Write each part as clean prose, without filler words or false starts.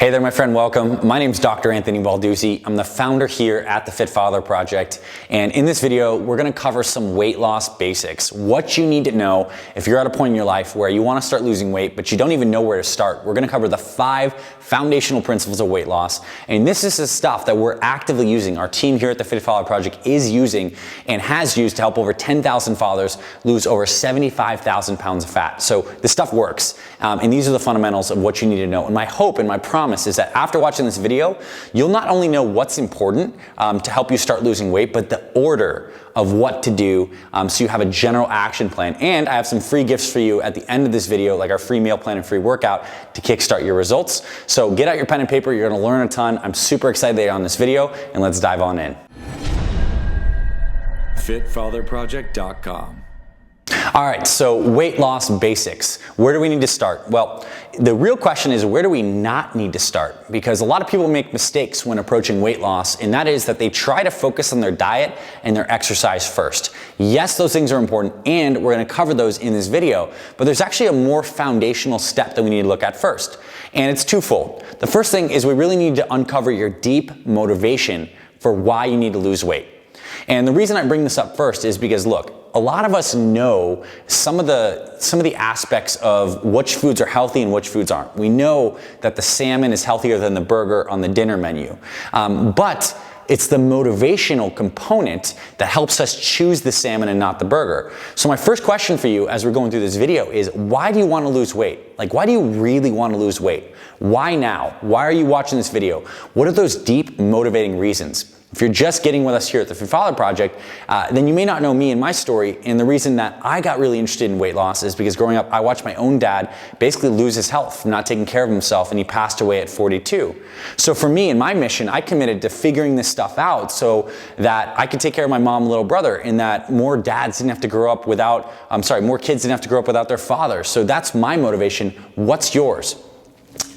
Hey there, my friend, welcome. My name is Dr. Anthony Balduzzi. I'm the founder here at the Fit Father Project. And in this video, we're gonna cover some weight loss basics. What you need to know if you're at a point in your life where you wanna start losing weight, but you don't even know where to start. We're gonna cover the 5 foundational principles of weight loss. And this is the stuff that we're actively using. Our team here at the Fit Father Project is using and has used to help over 10,000 fathers lose over 75,000 pounds of fat. So this stuff works. And these are the fundamentals of what you need to know. And my hope and my promise is that after watching this video, you'll not only know what's important to help you start losing weight, but the order of what to do so you have a general action plan. And I have some free gifts for you at the end of this video, like our free meal plan and free workout to kickstart your results. So get out your pen and paper, you're gonna learn a ton. I'm super excited that you're on this video, and let's dive on in. FitFatherProject.com. All right, so weight loss basics. Where do we need to start? Well, the real question is, where do we not need to start? Because a lot of people make mistakes when approaching weight loss, and that is that they try to focus on their diet and their exercise first. Yes, those things are important, and we're gonna cover those in this video, but there's actually a more foundational step that we need to look at first, and it's twofold. The first thing is we really need to uncover your deep motivation for why you need to lose weight. And the reason I bring this up first is because, look, a lot of us know some of the aspects of which foods are healthy and which foods aren't. We know that the salmon is healthier than the burger on the dinner menu, but it's the motivational component that helps us choose the salmon and not the burger. So my first question for you as we're going through this video is, why do you want to lose weight? Like, why do you really want to lose weight? Why now? Why are you watching this video? What are those deep motivating reasons? If you're just getting with us here at the Fit Father Project, then you may not know me and my story. And the reason that I got really interested in weight loss is because growing up, I watched my own dad basically lose his health from not taking care of himself, and he passed away at 42. So for me and my mission, I committed to figuring this stuff out so that I could take care of my mom and little brother, and that more kids didn't have to grow up without their father. So that's my motivation. What's yours?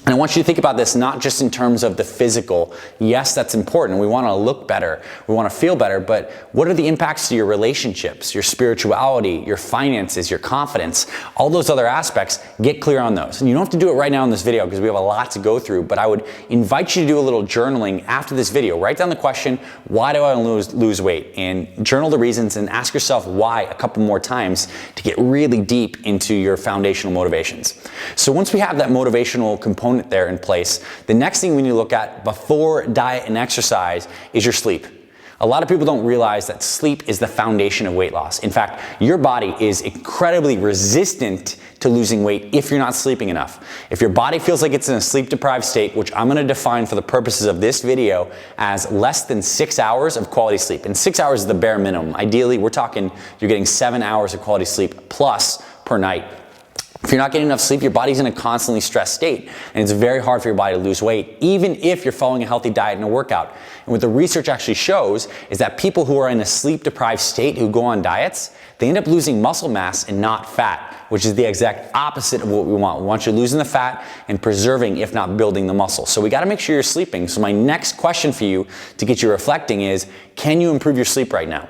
And I want you to think about this not just in terms of the physical. Yes, that's important. We want to look better. We want to feel better. But what are the impacts to your relationships, your spirituality, your finances, your confidence, all those other aspects? Get clear on those. And you don't have to do it right now in this video because we have a lot to go through. But I would invite you to do a little journaling after this video. Write down the question, why do I lose weight? And journal the reasons and ask yourself why a couple more times to get really deep into your foundational motivations. So once we have that motivational component there in place, the next thing we need to look at before diet and exercise is your sleep. A lot of people don't realize that sleep is the foundation of weight loss. In fact, your body is incredibly resistant to losing weight if you're not sleeping enough. If your body feels like it's in a sleep-deprived state, which I'm gonna define for the purposes of this video as less than 6 hours of quality sleep, and 6 hours is the bare minimum. Ideally, we're talking you're getting 7 hours of quality sleep plus per night. If you're not getting enough sleep, your body's in a constantly stressed state, and it's very hard for your body to lose weight, even if you're following a healthy diet and a workout. And what the research actually shows is that people who are in a sleep-deprived state who go on diets, they end up losing muscle mass and not fat, which is the exact opposite of what we want. We want you losing the fat and preserving, if not building, the muscle. So we gotta make sure you're sleeping. So my next question for you to get you reflecting is, can you improve your sleep right now?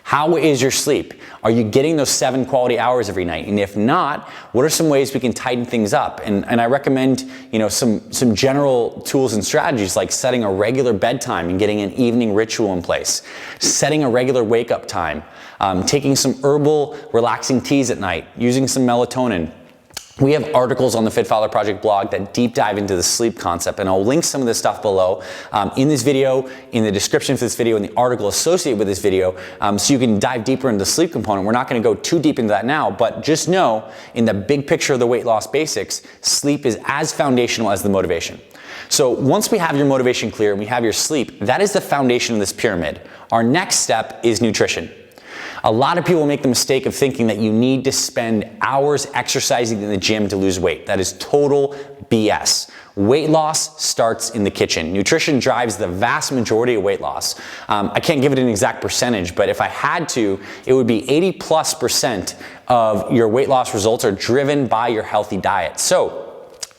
How is your sleep? Are you getting those 7 quality hours every night? And if not, what are some ways we can tighten things up? And I recommend, some general tools and strategies like setting a regular bedtime and getting an evening ritual in place, setting a regular wake up time, taking some herbal relaxing teas at night, using some melatonin. We have articles on the Fit Father Project blog that deep dive into the sleep concept, and I'll link some of this stuff below in this video, in the description for this video, in the article associated with this video, so you can dive deeper into the sleep component. We're not gonna go too deep into that now, but just know, in the big picture of the weight loss basics, sleep is as foundational as the motivation. So once we have your motivation clear and we have your sleep, that is the foundation of this pyramid. Our next step is nutrition. A lot of people make the mistake of thinking that you need to spend hours exercising in the gym to lose weight. That is total BS. Weight loss starts in the kitchen. Nutrition drives the vast majority of weight loss. I can't give it an exact percentage, but if I had to, it would be 80+% of your weight loss results are driven by your healthy diet. So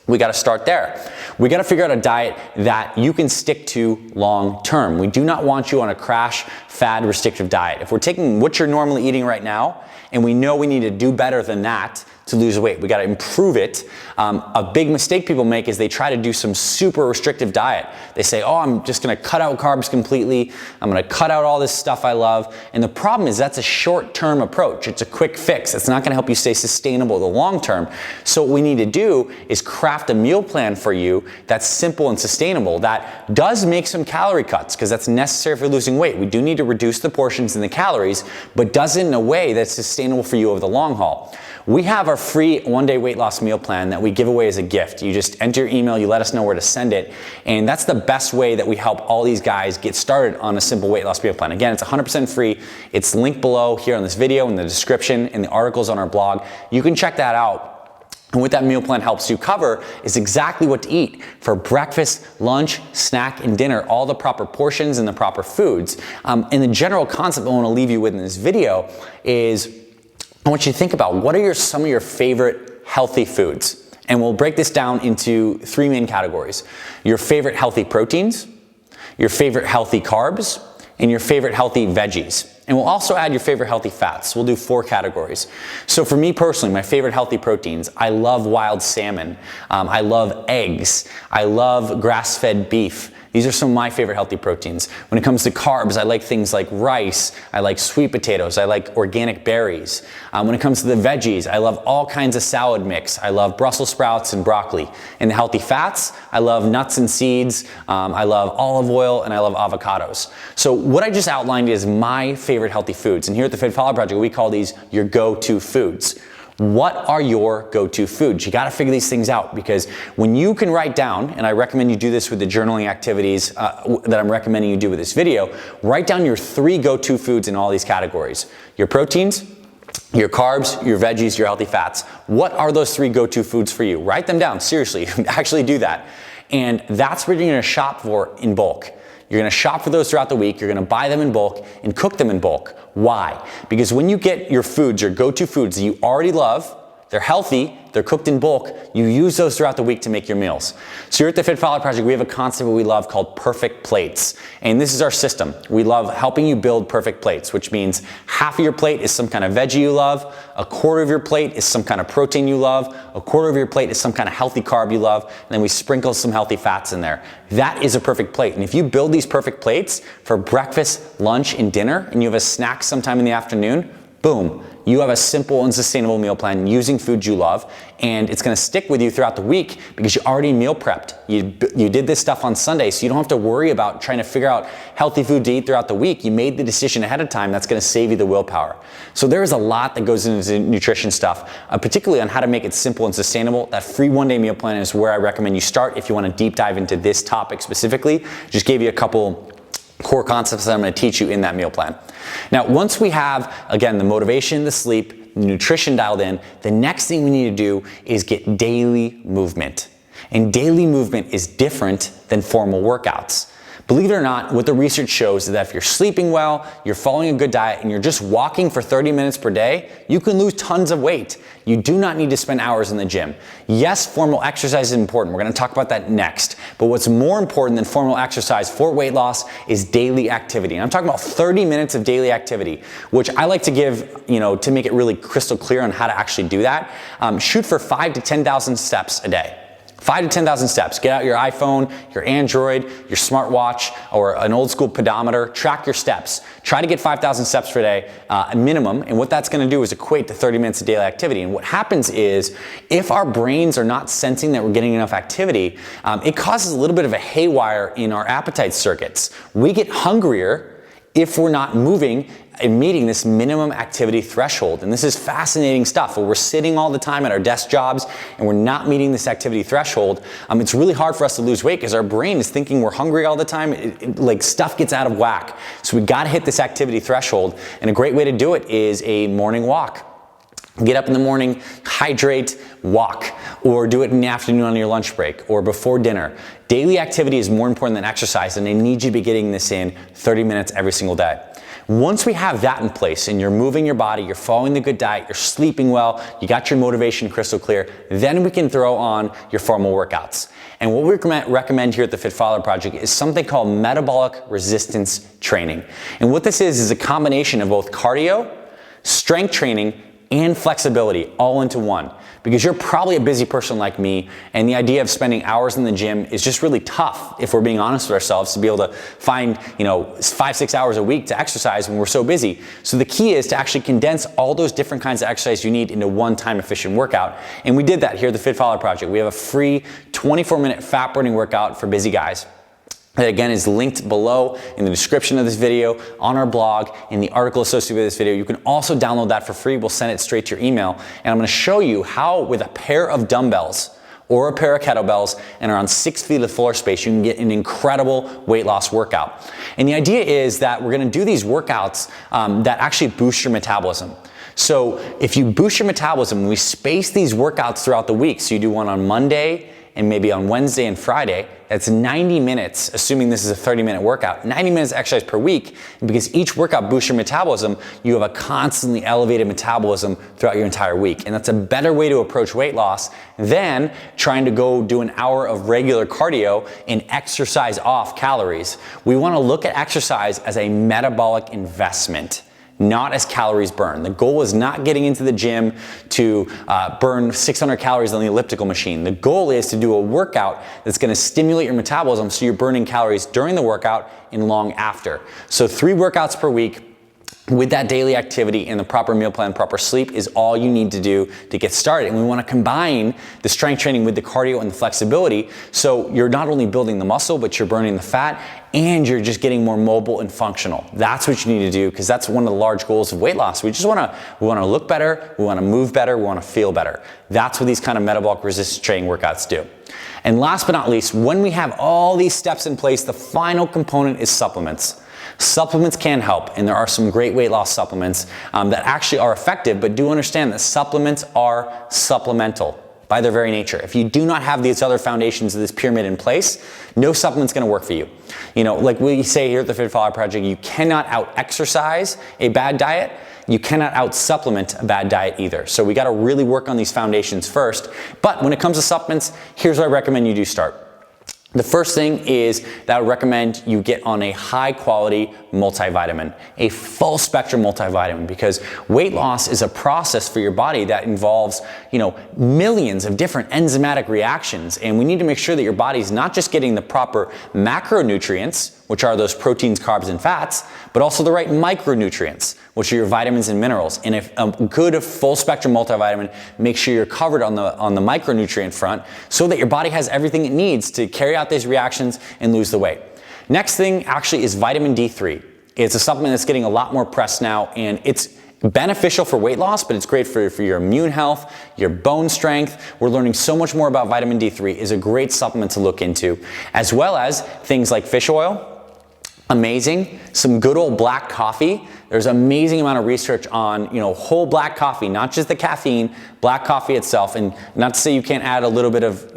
we got to start there. We got to figure out a diet that you can stick to long term. We do not want you on a crash fad restrictive diet. If we're taking what you're normally eating right now and we know we need to do better than that to lose weight. We got to improve it. A big mistake people make is they try to do some super restrictive diet. They say, oh, I'm just going to cut out carbs completely. I'm going to cut out all this stuff I love. And the problem is that's a short-term approach. It's a quick fix. It's not going to help you stay sustainable the long term. So what we need to do is craft a meal plan for you that's simple and sustainable, that does make some calorie cuts, because that's necessary for losing weight. We do need to reduce the portions and the calories, but does it in a way that's sustainable for you over the long haul. We have our free one-day weight loss meal plan that we give away as a gift. You just enter your email, you let us know where to send it, and that's the best way that we help all these guys get started on a simple weight loss meal plan. Again, it's 100% free. It's linked below here on this video, in the description, in the articles on our blog. You can check that out. And what that meal plan helps you cover is exactly what to eat for breakfast, lunch, snack, and dinner, all the proper portions and the proper foods. And the general concept I want to leave you with in this video is I want you to think about what are some of your favorite healthy foods. And we'll break this down into 3 main categories. Your favorite healthy proteins, your favorite healthy carbs, and your favorite healthy veggies. And we'll also add your favorite healthy fats. We'll do 4 categories. So for me personally, my favorite healthy proteins, I love wild salmon. I love eggs. I love grass-fed beef. These are some of my favorite healthy proteins. When it comes to carbs, I like things like rice, I like sweet potatoes, I like organic berries. When it comes to the veggies, I love all kinds of salad mix. I love Brussels sprouts and broccoli. And the healthy fats, I love nuts and seeds, I love olive oil, and I love avocados. So what I just outlined is my favorite healthy foods. And here at the Fit Follow Project, we call these your go-to foods. What are your go-to foods? You got to figure these things out, because when you can write down, and I recommend you do this with the journaling activities that I'm recommending you do with this video, write down your 3 go-to foods in all these categories. Your proteins, your carbs, your veggies, your healthy fats. What are those 3 go-to foods for you? Write them down, seriously, actually do that. And that's what you're going to shop for in bulk. You're going to shop for those throughout the week. You're going to buy them in bulk and cook them in bulk. Why? Because when you get your foods, your go-to foods that you already love, they're healthy, they're cooked in bulk, you use those throughout the week to make your meals. So here at the Fit Follow Project, we have a concept that we love called perfect plates. And this is our system. We love helping you build perfect plates, which means half of your plate is some kind of veggie you love, a quarter of your plate is some kind of protein you love, a quarter of your plate is some kind of healthy carb you love, and then we sprinkle some healthy fats in there. That is a perfect plate. And if you build these perfect plates for breakfast, lunch, and dinner, and you have a snack sometime in the afternoon, boom, you have a simple and sustainable meal plan using foods you love, and it's going to stick with you throughout the week because you already meal prepped. You did this stuff on Sunday, so you don't have to worry about trying to figure out healthy food to eat throughout the week. You made the decision ahead of time. That's going to save you the willpower. So there is a lot that goes into nutrition stuff, particularly on how to make it simple and sustainable. That free one-day meal plan is where I recommend you start if you want to deep dive into this topic specifically. Just gave you a couple core concepts that I'm going to teach you in that meal plan. Now, once we have, again, the motivation, the sleep, the nutrition dialed in, the next thing we need to do is get daily movement. And daily movement is different than formal workouts. Believe it or not, what the research shows is that if you're sleeping well, you're following a good diet, and you're just walking for 30 minutes per day, you can lose tons of weight. You do not need to spend hours in the gym. Yes, formal exercise is important. We're going to talk about that next. But what's more important than formal exercise for weight loss is daily activity. And I'm talking about 30 minutes of daily activity, which I like to give, to make it really crystal clear on how to actually do that. Shoot for 5,000 to 10,000 steps a day. 5,000 to 10,000 steps. Get out your iPhone, your Android, your smartwatch, or an old school pedometer. Track your steps. Try to get 5,000 steps per day, a minimum. And what that's going to do is equate to 30 minutes of daily activity. And what happens is, if our brains are not sensing that we're getting enough activity, it causes a little bit of a haywire in our appetite circuits. We get hungrier if we're not moving and meeting this minimum activity threshold. And this is fascinating stuff. Where we're sitting all the time at our desk jobs and we're not meeting this activity threshold, it's really hard for us to lose weight because our brain is thinking we're hungry all the time. Like stuff gets out of whack. So we got to hit this activity threshold. And a great way to do it is a morning walk. Get up in the morning, hydrate, walk, or do it in the afternoon on your lunch break or before dinner. Daily activity is more important than exercise, and I need you to be getting this in 30 minutes every single day. Once we have that in place and you're moving your body, you're following the good diet, you're sleeping well, you got your motivation crystal clear, then we can throw on your formal workouts. And what we recommend here at the Fit Follower Project is something called metabolic resistance training. And what this is a combination of both cardio, strength training, and flexibility all into one. Because you're probably a busy person like me, and the idea of spending hours in the gym is just really tough, if we're being honest with ourselves, to be able to find 5-6 hours a week to exercise when we're so busy. So the key is to actually condense all those different kinds of exercise you need into one time efficient workout. And we did that here at the Fit Follower Project. We have a free 24-minute fat burning workout for busy guys. That again is linked below in the description of this video, on our blog, in the article associated with this video. You can also download that for free. We'll send it straight to your email. And I'm gonna show you how, with a pair of dumbbells or a pair of kettlebells and around 6 feet of floor space, you can get an incredible weight loss workout. And the idea is that we're gonna do these workouts that actually boost your metabolism. So if you boost your metabolism, we space these workouts throughout the week. So you do one on Monday, and maybe on Wednesday and Friday, that's 90 minutes, assuming this is a 30-minute workout, 90 minutes exercise per week. And because each workout boosts your metabolism, you have a constantly elevated metabolism throughout your entire week. And that's a better way to approach weight loss than trying to go do an hour of regular cardio and exercise off calories. We want to look at exercise as a metabolic investment, not as calories burned. The goal is not getting into the gym to burn 600 calories on the elliptical machine. The goal is to do a workout that's gonna stimulate your metabolism so you're burning calories during the workout and long after. So 3 workouts per week with that daily activity and the proper meal plan, proper sleep is all you need to do to get started. And we want to combine the strength training with the cardio and the flexibility, so you're not only building the muscle, but you're burning the fat and you're just getting more mobile and functional. That's what you need to do, because that's one of the large goals of weight loss. We want to look better, we want to move better, we want to feel better. That's what these kind of metabolic resistance training workouts do. And last but not least, when we have all these steps in place, the final component is supplements. Supplements can help, and there are some great weight loss supplements that actually are effective, but do understand that supplements are supplemental by their very nature. If you do not have these other foundations of this pyramid in place, no supplement's gonna work for you. Like we say here at the Fit Follower Project, you cannot out-exercise a bad diet, you cannot out-supplement a bad diet either. So we gotta really work on these foundations first. But when it comes to supplements, here's what I recommend you do start. The first thing is that I would recommend you get on a high quality multivitamin, a full spectrum multivitamin, because weight loss is a process for your body that involves, millions of different enzymatic reactions. And we need to make sure that your body's not just getting the proper macronutrients, which are those proteins, carbs, and fats, but also the right micronutrients, which are your vitamins and minerals. And if a good full spectrum multivitamin, make sure you're covered on the micronutrient front so that your body has everything it needs to carry out these reactions and lose the weight. Next thing actually is vitamin D3. It's a supplement that's getting a lot more press now, and it's beneficial for weight loss, but it's great for your immune health, your bone strength. We're learning so much more about vitamin D3. Is a great supplement to look into, as well as things like fish oil. Amazing. Some good old black coffee. There's an amazing amount of research on, whole black coffee, not just the caffeine, black coffee itself. And not to say you can't add a little bit of,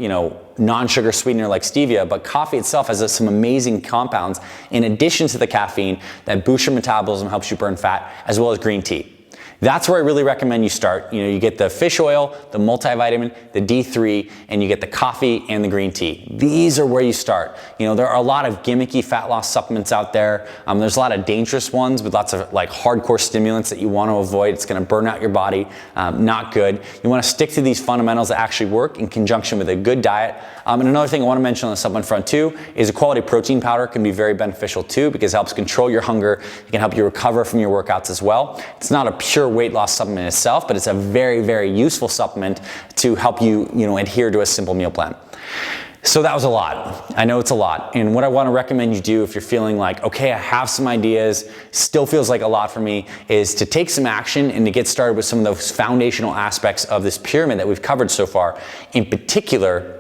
non-sugar sweetener like stevia, but coffee itself has some amazing compounds in addition to the caffeine that boost your metabolism, helps you burn fat, as well as green tea. That's where I really recommend you start. You get the fish oil, the multivitamin, the D3, and you get the coffee and the green tea. These are where you start. There are a lot of gimmicky fat loss supplements out there. There's a lot of dangerous ones with lots of hardcore stimulants that you want to avoid. It's going to burn out your body. Not good. You want to stick to these fundamentals that actually work in conjunction with a good diet. And another thing I want to mention on the supplement front too is a quality protein powder can be very beneficial too, because it helps control your hunger. It can help you recover from your workouts as well. It's not a pure weight loss supplement itself, but it's a very, very useful supplement to help you, adhere to a simple meal plan. So that was a lot. I know it's a lot. And what I want to recommend you do if you're feeling like, okay, I have some ideas, still feels like a lot for me, is to take some action and to get started with some of those foundational aspects of this pyramid that we've covered so far. In particular,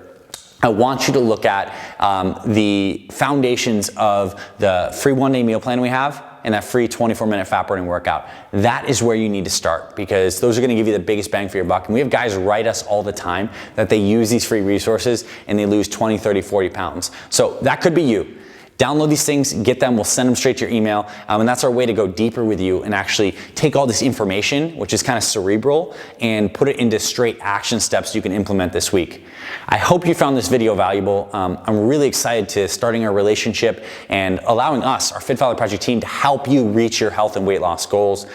I want you to look at the foundations of the free one-day meal plan we have and that free 24-minute fat burning workout. That is where you need to start, because those are gonna give you the biggest bang for your buck. And we have guys write us all the time that they use these free resources and they lose 20, 30, 40 pounds. So that could be you. Download these things, get them, we'll send them straight to your email, and that's our way to go deeper with you and actually take all this information, which is kind of cerebral, and put it into straight action steps you can implement this week. I hope you found this video valuable. I'm really excited to starting our relationship and allowing us, our Fit Father Project team, to help you reach your health and weight loss goals.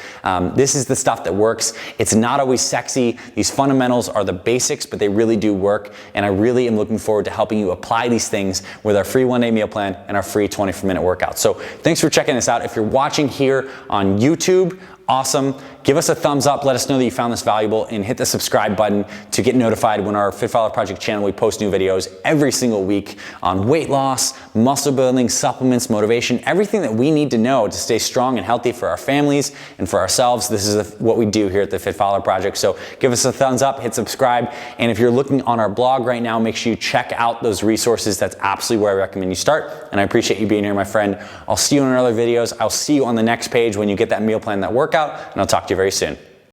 This is the stuff that works. It's not always sexy. These fundamentals are the basics, but they really do work, and I really am looking forward to helping you apply these things with our free one-day meal plan and our free 24-minute workout. So thanks for checking this out. If you're watching here on YouTube, awesome. Give us a thumbs up. Let us know that you found this valuable, and hit the subscribe button to get notified when our Fit Father Project channel, we post new videos every single week on weight loss, muscle building, supplements, motivation, everything that we need to know to stay strong and healthy for our families and for ourselves. This is what we do here at the Fit Father Project. So give us a thumbs up, hit subscribe. And if you're looking on our blog right now, make sure you check out those resources. That's absolutely where I recommend you start. And I appreciate you being here, my friend. I'll see you in our other videos. I'll see you on the next page when you get that meal plan, that workout, and I'll talk to you very soon.